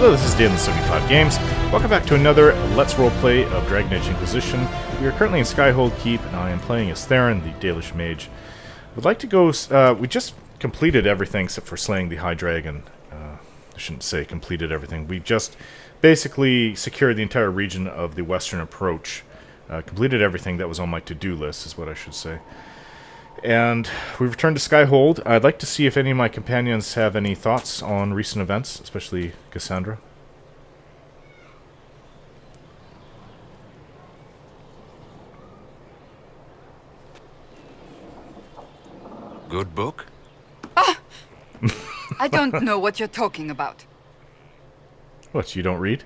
Hello, this is Dan the 75 Games. Welcome back to another Let's Roleplay of Dragon Age Inquisition. We are currently in Skyhold Keep, and I am playing as Theron, the Dalish Mage. Would like to go... we just completed everything except for slaying the High Dragon. I shouldn't say completed everything. We just basically secured the entire region of the Western Approach. Completed everything that was on my to-do list, is what I should say. And we've returned to Skyhold. I'd like to see if any of my companions have any thoughts on recent events, especially Cassandra. Good book? Ah! I don't know what you're talking about. What, you don't read?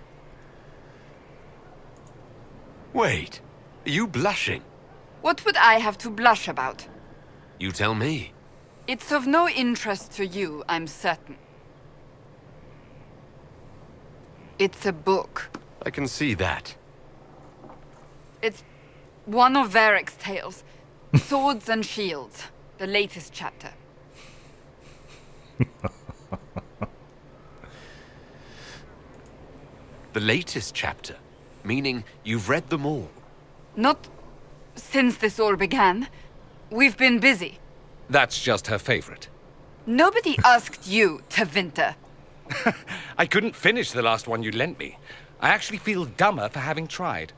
Wait, are you blushing? What would I have to blush about? You tell me. It's of no interest to you, I'm certain. It's a book. I can see that. It's one of Varric's tales. Swords and Shields. The latest chapter. The latest chapter? Meaning you've read them all? Not since this all began. We've been busy. That's just her favorite. Nobody asked you, Tevinter. I couldn't finish the last one you lent me. I actually feel dumber for having tried.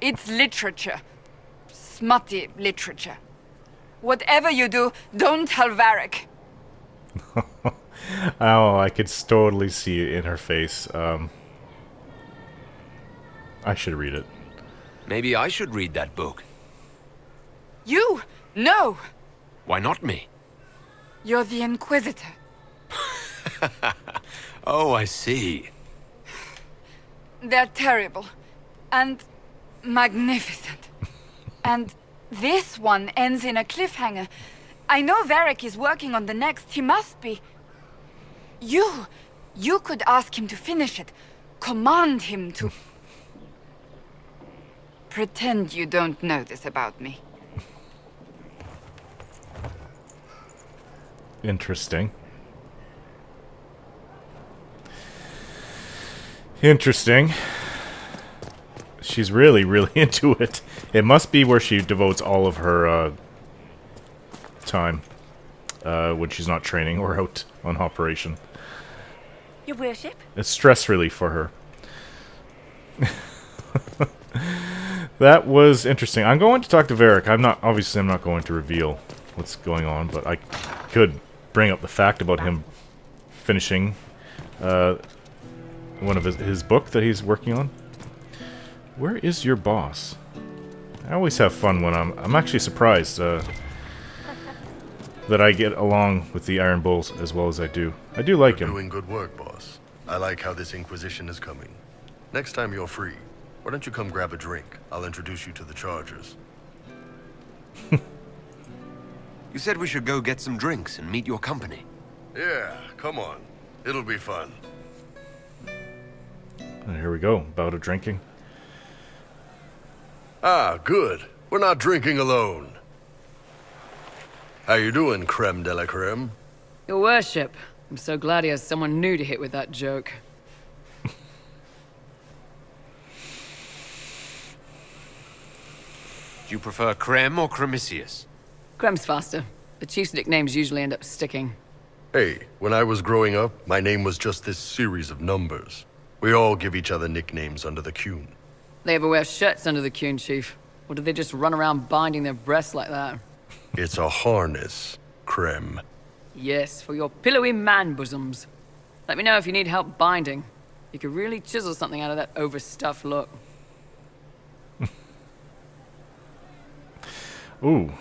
It's literature. Smutty literature. Whatever you do, don't tell Varric. Oh, I could totally see it in her face. I should read it. Maybe I should read that book. You? No! Why not me? You're the Inquisitor. Oh, I see. They're terrible. And magnificent. And this one ends in a cliffhanger. I know Varric is working on the next. He must be. You could ask him to finish it. Command him to... Pretend you don't know this about me. Interesting. Interesting. She's really, really into it. It must be where she devotes all of her time when she's not training or out on operation. Your worship? It's stress relief for her. That was interesting. I'm going to talk to Varric. I'm not going to reveal what's going on, but I could bring up the fact about him finishing one of his book that he's working on. Where is your boss? I always have fun when I'm actually surprised that I get along with the Iron Bulls as well as I do. I do like him. You're doing good work, boss. I like how this Inquisition is coming. Next time you're free, why don't you come grab a drink? I'll introduce you to the Chargers. You said we should go get some drinks and meet your company. Yeah, come on. It'll be fun. Here we go. Bout of drinking. Ah, good. We're not drinking alone. How you doing, creme de la creme? Your worship. I'm so glad he has someone new to hit with that joke. Do you prefer Creme or Cremisius? Crem's faster. The chief's nicknames usually end up sticking. Hey, when I was growing up, my name was just this series of numbers. We all give each other nicknames under the Qun. They ever wear shirts under the Qun, chief? Or do they just run around binding their breasts like that? It's a harness, creme. Yes, for your pillowy man bosoms. Let me know if you need help binding. You could really chisel something out of that overstuffed look. Ooh.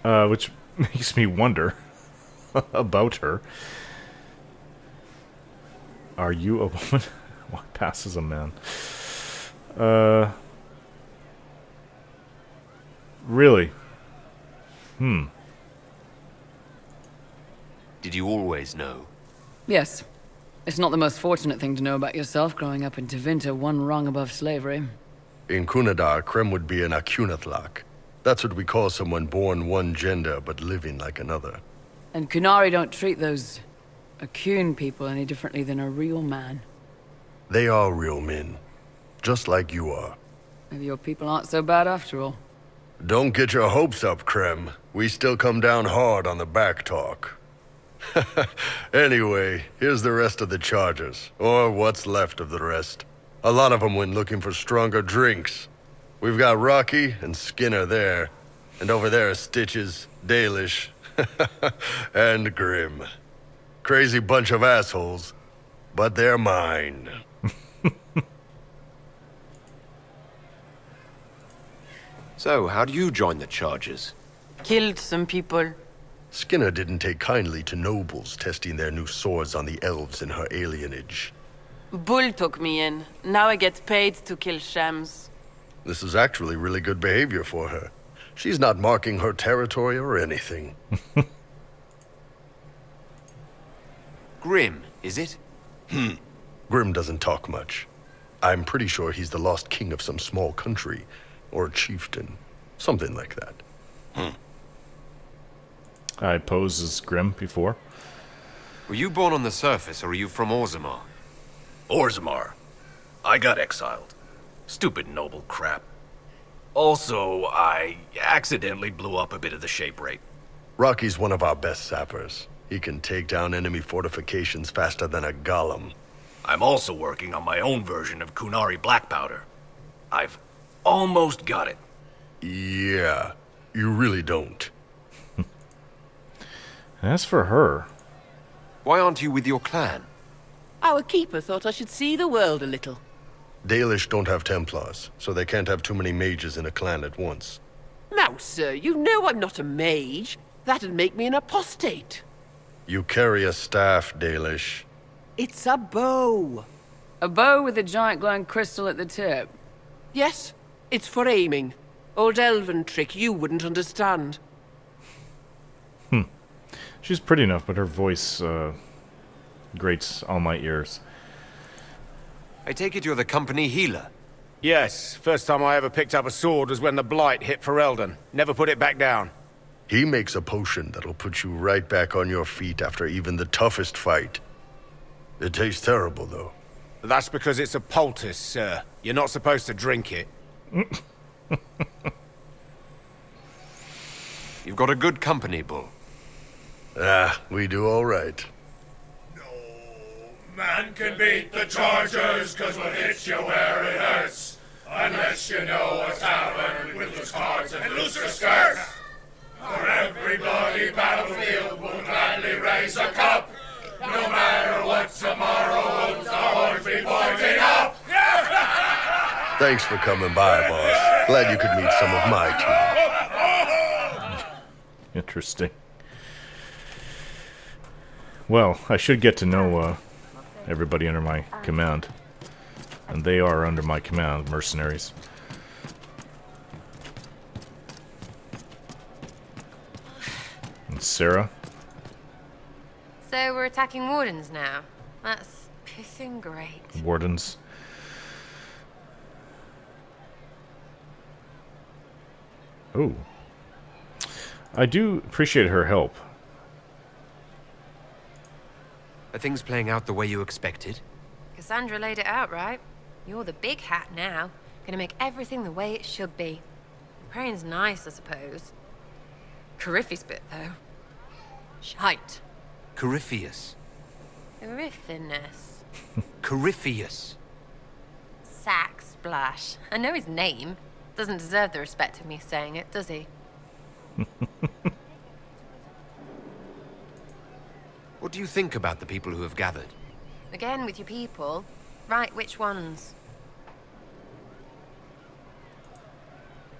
Which makes me wonder about her. Are you a woman? What passes a man? Really? Did you always know? Yes. It's not the most fortunate thing to know about yourself growing up in Tevinter, one rung above slavery. In Kunadar, creme would be an Akunathlak. That's what we call someone born one gender but living like another. And Kunari don't treat those a Kuhn people any differently than a real man. They are real men, just like you are. Maybe your people aren't so bad after all. Don't get your hopes up, Krem. We still come down hard on the back talk. Anyway, here's the rest of the charges, or what's left of the rest. A lot of them went looking for stronger drinks. We've got Rocky and Skinner there, and over there are Stitches, Dalish, and Grim. Crazy bunch of assholes, but they're mine. So, how do you join the charges? Killed some people. Skinner didn't take kindly to nobles testing their new swords on the elves in her alienage. Bull took me in. Now I get paid to kill shams. This is actually really good behavior for her. She's not marking her territory or anything. Grim, is it? Grim doesn't talk much. I'm pretty sure he's the lost king of some small country, or chieftain. Something like that. I posed as Grim before. Were you born on the surface, or are you from Orzammar? Orzammar. I got exiled. Stupid noble crap. Also, I accidentally blew up a bit of the shape rate. Rocky's one of our best sappers. He can take down enemy fortifications faster than a golem. I'm also working on my own version of Kunari black powder. I've almost got it. Yeah, you really don't. As for her, Why aren't you with your clan? Our keeper thought I should see the world a little. Dalish don't have Templars, so they can't have too many mages in a clan at once. Now, sir, you know I'm not a mage. That'd make me an apostate. You carry a staff, Dalish. It's a bow. A bow with a giant glowing crystal at the tip. Yes, it's for aiming. Old elven trick you wouldn't understand. she's pretty enough, but her voice grates all my ears. I take it you're the company healer. Yes, first time I ever picked up a sword was when the Blight hit Ferelden. Never put it back down. He makes a potion that'll put you right back on your feet after even the toughest fight. It tastes terrible, though. That's because it's a poultice, sir. You're not supposed to drink it. You've got a good company, Bull. Ah, we do all right. No man can beat the Chargers, 'cause we'll hit you where it hurts. Unless you know what's happened with loose cards and looser skirts. For every bloody battlefield will gladly raise a cup. No matter what tomorrow holds, our horns be pointing up. Thanks for coming by, boss. Glad you could meet some of my team. Interesting. Well, I should get to know everybody under my command. And they are under my command, mercenaries. And Sarah? So we're attacking wardens now. That's pissing great. Wardens. Oh. I do appreciate her help. Are things playing out the way you expected? Cassandra laid it out, right? You're the big hat now. Gonna make everything the way it should be. Praying's nice, I suppose. Corypheus bit, though. Shite. Corypheus. Corypheus. Corypheus. Sack Splash. I know his name. Doesn't deserve the respect of me saying it, does he? What do you think about the people who have gathered? Again with your people. Right, which ones?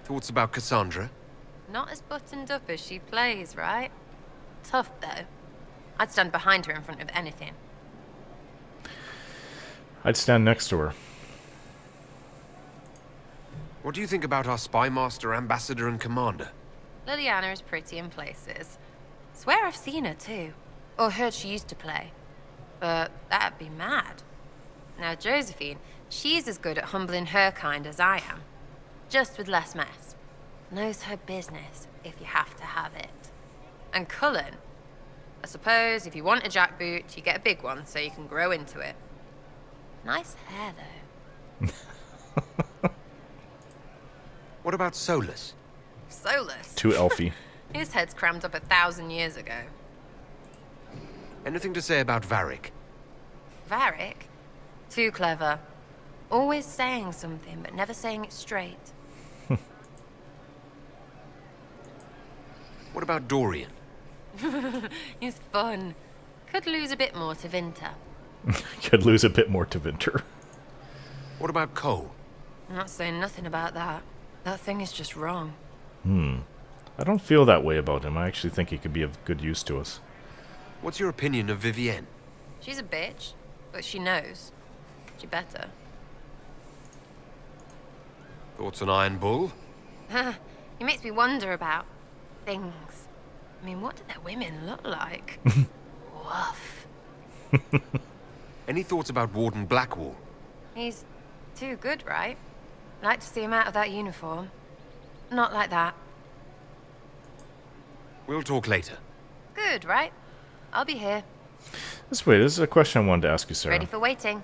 Thoughts about Cassandra? Not as buttoned up as she plays, right? Tough, though. I'd stand behind her in front of anything. I'd stand next to her. What do you think about our spy master, ambassador, and commander? Liliana is pretty in places. Swear I've seen her, too. Or heard she used to play. But that'd be mad. Now, Josephine, she's as good at humbling her kind as I am. Just with less mess. Knows her business, if you have to have it. And Cullen, I suppose if you want a jackboot, you get a big one so you can grow into it. Nice hair, though. What about Solus? Solus? Too elfy. His head's crammed up 1,000 years ago. Anything to say about Varric? Varric? Too clever. Always saying something, but never saying it straight. What about Dorian? He's fun. Could lose a bit more to Vinter. Could lose a bit more to Vinter. What about Cole? I'm not saying nothing about that. That thing is just wrong. I don't feel that way about him. I actually think he could be of good use to us. What's your opinion of Vivienne? She's a bitch, but she knows. She better. Thoughts on Iron Bull? He makes me wonder about things. I mean, what do their women look like? Woof. Any thoughts about Warden Blackwall? He's too good, right? I'd like to see him out of that uniform. Not like that. We'll talk later. Good, right? I'll be here. This is a question I wanted to ask you, Sarah. Ready for waiting.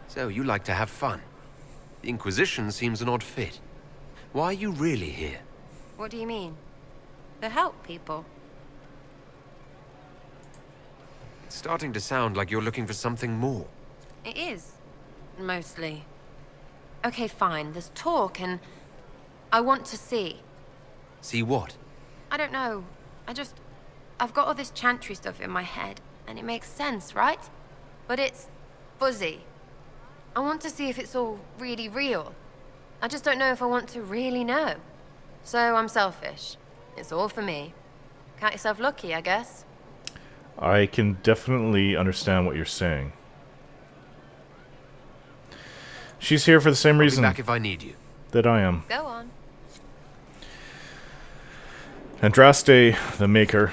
So, you like to have fun. The Inquisition seems an odd fit. Why are you really here? What do you mean? To help people. It's starting to sound like you're looking for something more. It is. Mostly. Okay, fine. There's talk and I want to see. See what? I don't know. I've got all this chantry stuff in my head, and it makes sense, right? But it's fuzzy. I want to see if it's all really real. I just don't know if I want to really know. So I'm selfish. It's all for me. Count yourself lucky, I guess. I can definitely understand what you're saying. She's here for the same reason I'll be back if I need you. that I am. Go on. Andraste, the Maker.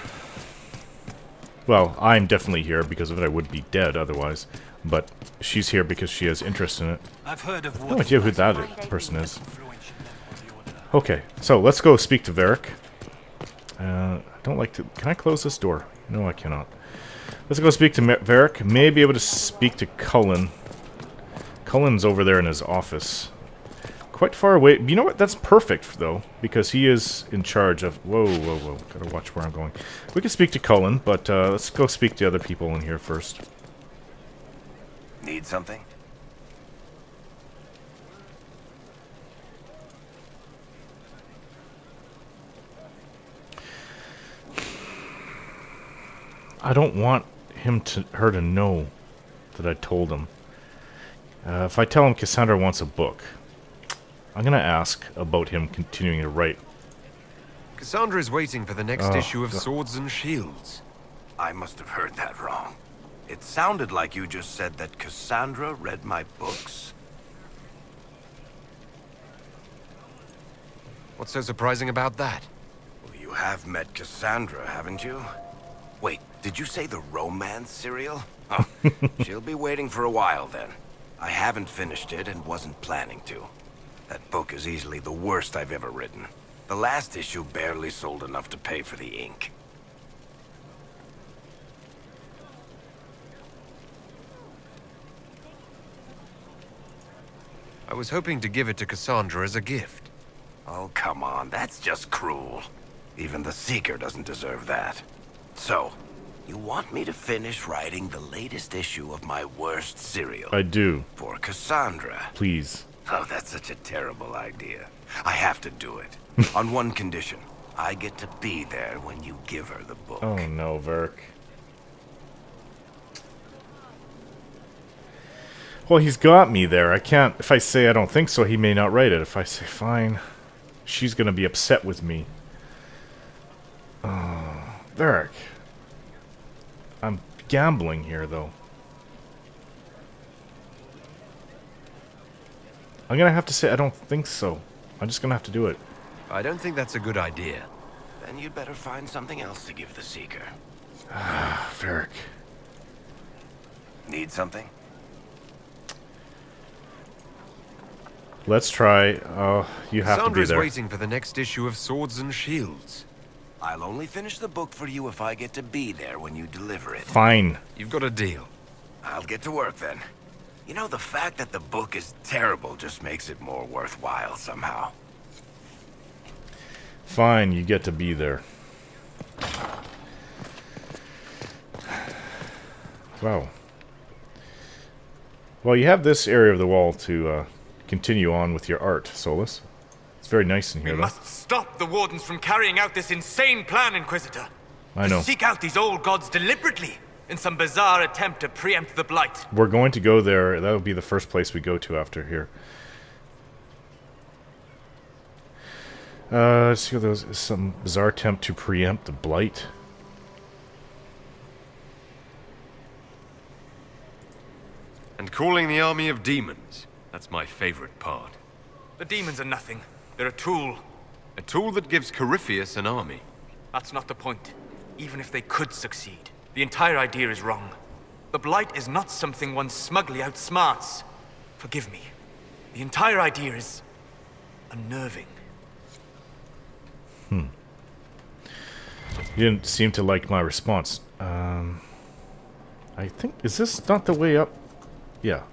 Well, I'm definitely here because of it. I would be dead otherwise. But she's here because she has interest in it. I've heard of I have no idea who that person is. Okay, so let's go speak to Varric. I don't like to... Can I close this door? No, I cannot. Let's go speak to Varric. May be able to speak to Cullen. Cullen's over there in his office. Quite far away. You know what? That's perfect, though, because he is in charge of... Whoa, whoa, whoa. Gotta watch where I'm going. We can speak to Cullen, but let's go speak to other people in here first. Need something? I don't want her to know that I told him. If I tell him Cassandra wants a book, I'm gonna ask about him continuing to write. Cassandra is waiting for the next issue of Swords and Shields. I must have heard that wrong. It sounded like you just said that Cassandra read my books. What's so surprising about that? Well, you have met Cassandra, haven't you? Wait, did you say the romance serial? Huh. She'll be waiting for a while then. I haven't finished it and wasn't planning to. That book is easily the worst I've ever written. The last issue barely sold enough to pay for the ink. I was hoping to give it to Cassandra as a gift. Oh, come on, that's just cruel. Even the Seeker doesn't deserve that. So, you want me to finish writing the latest issue of my worst serial? I do. For Cassandra? Please. Oh, that's such a terrible idea. I have to do it. On one condition. I get to be there when you give her the book. Oh no, Varric. Well, he's got me there. I can't... If I say I don't think so, he may not write it. If I say fine, she's gonna be upset with me. Oh, Varric. I'm gambling here, though. I'm gonna have to say I don't think so. I'm just gonna have to do it. I don't think that's a good idea. Then you'd better find something else to give the Seeker. Varric. Need something? Let's try. You have to be Cassandra's there. waiting for the next issue of Swords and Shields. I'll only finish the book for you if I get to be there when you deliver it. Fine. You've got a deal. I'll get to work then. You know, the fact that the book is terrible just makes it more worthwhile somehow. Fine, you get to be there. Wow. Well, you have this area of the wall to continue on with your art, Solus. It's very nice in here, We though. must stop the Wardens from carrying out this insane plan, Inquisitor. I know. To seek out these old gods deliberately in some bizarre attempt to preempt the Blight. We're going to go there. That'll be the first place we go to after here. Let's see what those some bizarre attempt to preempt the Blight. And calling the army of demons. That's my favorite part. The demons are nothing. They're a tool. A tool that gives Corypheus an army. That's not the point. Even if they could succeed, the entire idea is wrong. The Blight is not something one smugly outsmarts. Forgive me. The entire idea is unnerving. You didn't seem to like my response. I think... Is this not the way up? Yeah.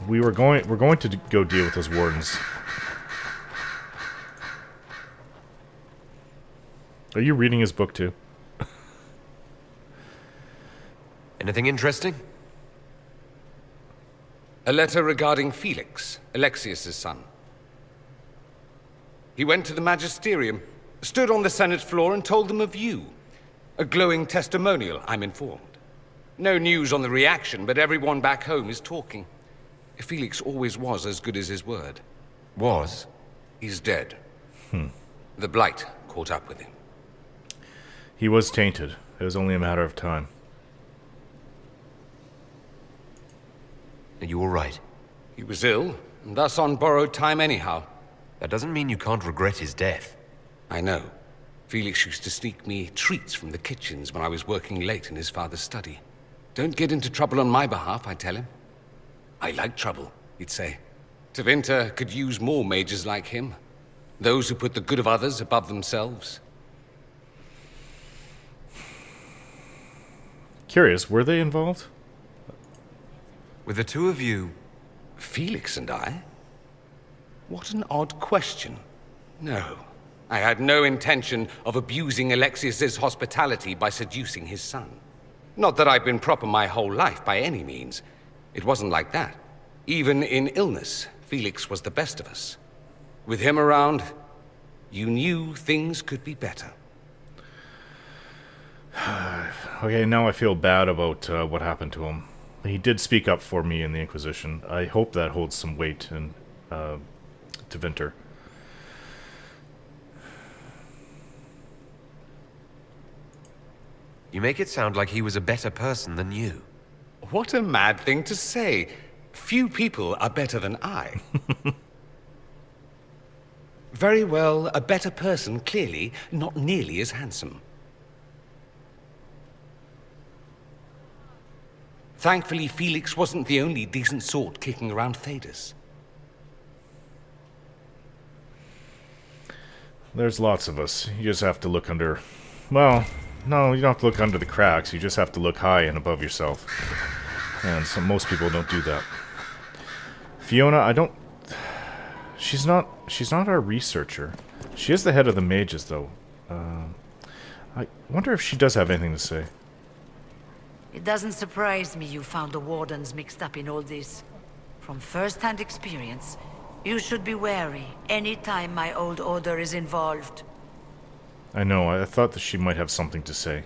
We're going to go deal with those wardens. Are you reading his book too? Anything interesting? A letter regarding Felix, Alexius's son. He went to the Magisterium, stood on the Senate floor and told them of you. A glowing testimonial, I'm informed. No news on the reaction, but everyone back home is talking. Felix always was as good as his word. Was? He's dead. The Blight caught up with him. He was tainted. It was only a matter of time. Are you all right? He was ill, and thus on borrowed time anyhow. That doesn't mean you can't regret his death. I know. Felix used to sneak me treats from the kitchens when I was working late in his father's study. Don't get into trouble on my behalf, I tell him. I like trouble, he'd say. Tevinter could use more mages like him. Those who put the good of others above themselves. Curious, were they involved? With the two of you... Felix and I? What an odd question. No, I had no intention of abusing Alexius's hospitality by seducing his son. Not that I've been proper my whole life, by any means. It wasn't like that. Even in illness, Felix was the best of us. With him around, you knew things could be better. Okay, now I feel bad about what happened to him. He did speak up for me in the Inquisition. I hope that holds some weight in Tevinter. You make it sound like he was a better person than you. What a mad thing to say. Few people are better than I. Very well, a better person, clearly, not nearly as handsome. Thankfully, Felix wasn't the only decent sort kicking around Thedas. There's lots of us. You just have to look under... Well, no, you don't have to look under the cracks. You just have to look high and above yourself. And so most people don't do that. Fiona, I don't... She's not our researcher. She is the head of the mages, though. I wonder if she does have anything to say. It doesn't surprise me you found the Wardens mixed up in all this. From first-hand experience, you should be wary any time my old order is involved. I know, I thought that she might have something to say.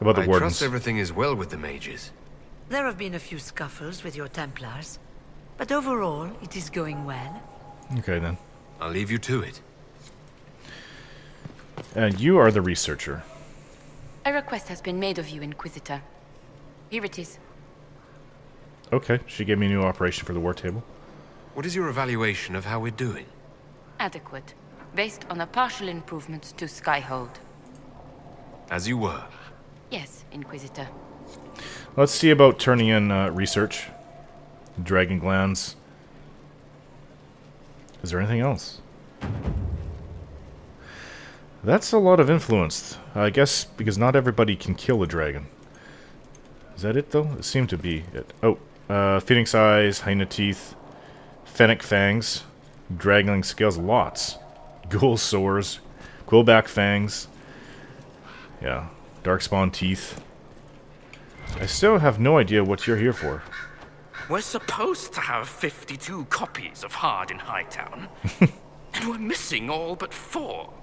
About the I Wardens. trust everything is well with the mages. There have been a few scuffles with your Templars, but overall, it is going well. Okay, then. I'll leave you to it. And you are the researcher. A request has been made of you, Inquisitor. Here it is. Okay, she gave me a new operation for the war table. What is your evaluation of how we're doing? Adequate. Based on the partial improvements to Skyhold. As you were. Yes, Inquisitor. Let's see about turning in research. Dragon glands. Is there anything else? That's a lot of influence. I guess because not everybody can kill a dragon. Is that it, though? It seemed to be it. Oh, Phoenix Eyes, Hyena Teeth, Fennec Fangs, Dragling Scales, lots. Ghoul Sores, Quillback Fangs. Yeah, Darkspawn Teeth. I still have no idea what you're here for. We're supposed to have 52 copies of Hard in Hightown. And we're missing all but 4.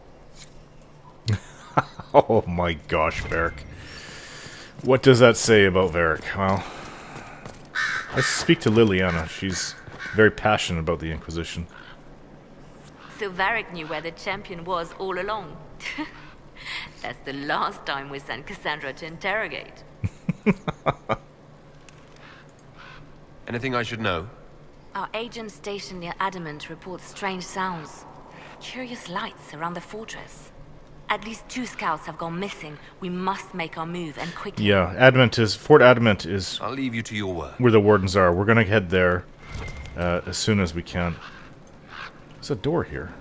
Oh my gosh, Varric. What does that say about Varric? Well, let's speak to Liliana. She's very passionate about the Inquisition. So Varric knew where the champion was all along. That's the last time we sent Cassandra to interrogate. Anything I should know? Our agent stationed near Adamant reports strange sounds. Curious lights around the fortress. At least 2 scouts have gone missing. We must make our move, and quickly. Yeah, Adamant is... Fort Adamant is... I'll leave you to your work. Where the wardens are. We're gonna head there as soon as we can. There's a door here.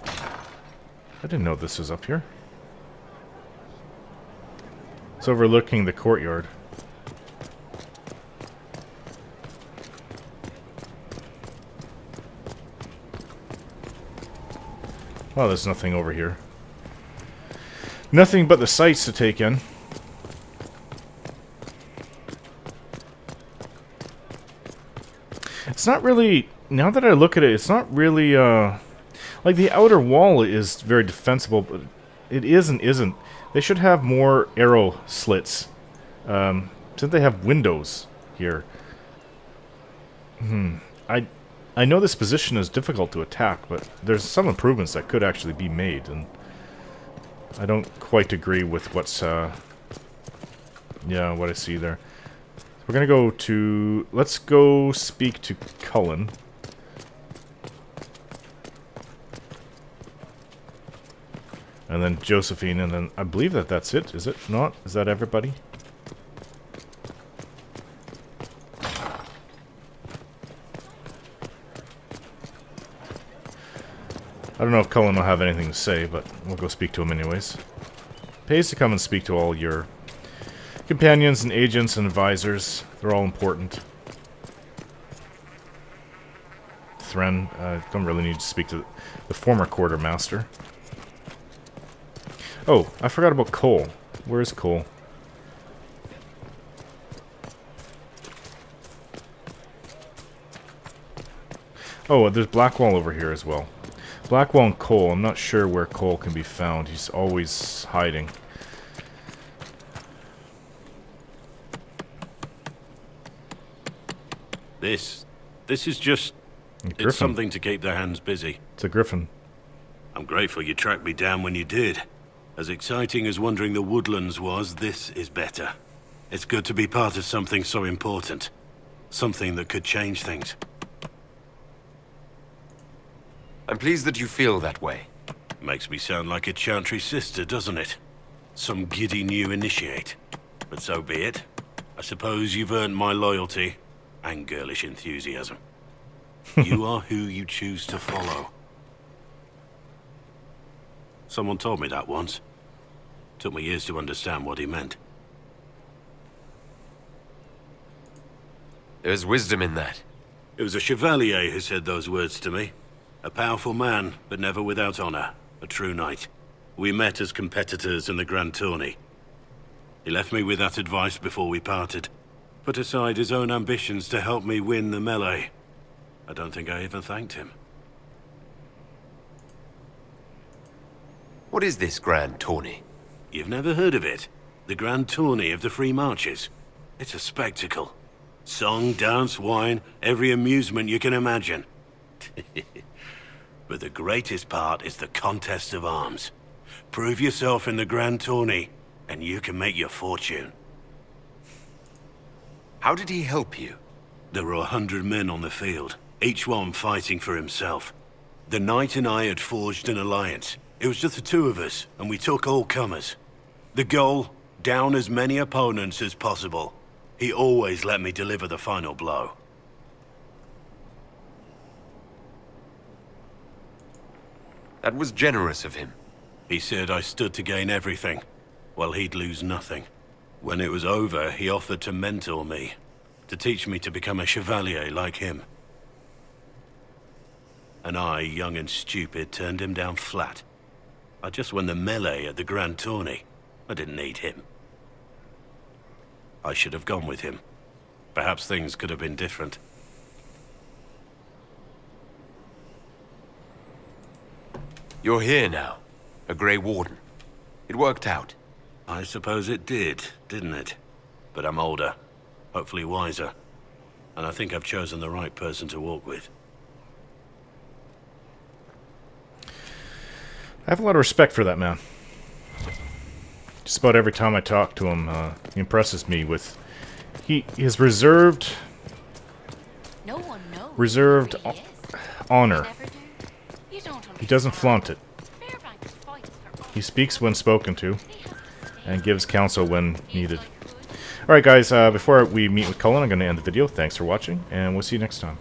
I didn't know this was up here. It's overlooking the courtyard. Well, there's nothing over here. Nothing but the sights to take in. It's not really... Now that I look at it, it's not really... like, the outer wall is very defensible, but it is and isn't. They should have more arrow slits. Since they have windows here. I know this position is difficult to attack, but there's some improvements that could actually be made, and I don't quite agree with what's, yeah, what I see there. We're gonna go to... Let's go speak to Cullen. And then Josephine, and then I believe that that's it, is it not? Is that everybody? I don't know if Cullen will have anything to say, but we'll go speak to him anyways. Pays to come and speak to all your companions and agents and advisors. They're all important. Thren, don't really need to speak to the former quartermaster. Oh, I forgot about Cole. Where's Cole? Oh, there's Blackwall over here as well. Blackwall and Cole. I'm not sure where Cole can be found. He's always hiding. This is just... It's something to keep their hands busy. It's a griffin. I'm grateful you tracked me down when you did. As exciting as wandering the woodlands was, this is better. It's good to be part of something so important. Something that could change things. I'm pleased that you feel that way. Makes me sound like a Chantry sister, doesn't it? Some giddy new initiate. But so be it. I suppose you've earned my loyalty and girlish enthusiasm. You are who you choose to follow. Someone told me that once. Took me years to understand what he meant. There's wisdom in that. It was a chevalier who said those words to me. A powerful man, but never without honor. A true knight. We met as competitors in the Grand Tourney. He left me with that advice before we parted. Put aside his own ambitions to help me win the melee. I don't think I even thanked him. What is this Grand Tourney? You've never heard of it? The Grand Tourney of the Free Marches. It's a spectacle. Song, dance, wine, every amusement you can imagine. But the greatest part is the contest of arms. Prove yourself in the Grand Tourney, and you can make your fortune. How did he help you? There were 100 men on the field, each one fighting for himself. The knight and I had forged an alliance. It was just the 2 of us, and we took all comers. The goal, down as many opponents as possible. He always let me deliver the final blow. That was generous of him. He said I stood to gain everything, while he'd lose nothing. When it was over, he offered to mentor me, to teach me to become a chevalier like him. And I, young and stupid, turned him down flat. I just won the melee at the Grand Tourney. I didn't need him. I should have gone with him. Perhaps things could have been different. You're here now, a Grey Warden. It worked out. I suppose it did, didn't it? But I'm older, hopefully wiser. And I think I've chosen the right person to walk with. I have a lot of respect for that man. Just about every time I talk to him, he impresses me with... He is reserved... reserved honor. He doesn't flaunt it. He speaks when spoken to, and gives counsel when needed. Alright guys, before we meet with Cullen, I'm going to end the video. Thanks for watching, and we'll see you next time.